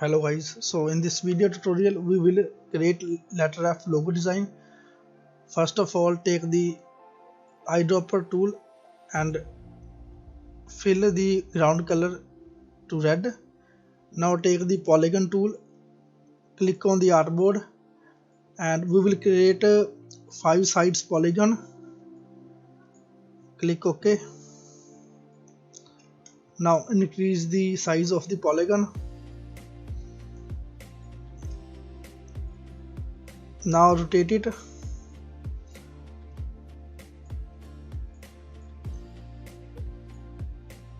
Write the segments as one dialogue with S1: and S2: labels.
S1: Hello guys, so in this video tutorial we will create letter F logo design. First of all, take the eyedropper tool and fill the ground color to red. Now take the polygon tool, click on the artboard and we will create a 5 sides polygon. Click OK. Now increase the size of the polygon. Now rotate it.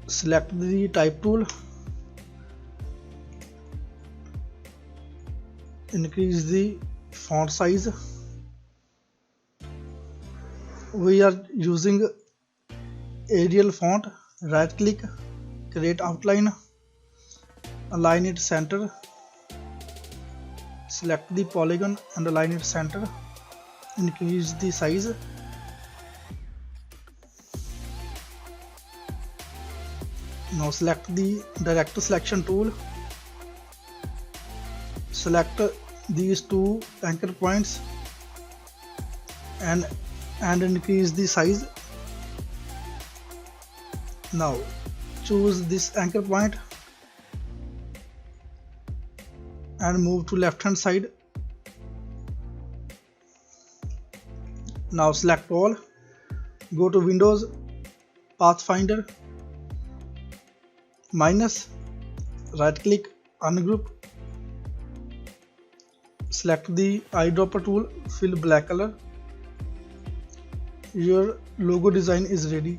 S1: Select the type tool. Increase the font size. We are using Arial font. Right click, create outline, align it center. Select the polygon and align it center. Increase the size. Now select the direct selection tool. Select these two anchor points and increase the size. Now choose this anchor point and move to left hand side. Now select all, go to Windows, Pathfinder, minus, right click, ungroup, select the eyedropper tool, fill black color. Your logo design is ready.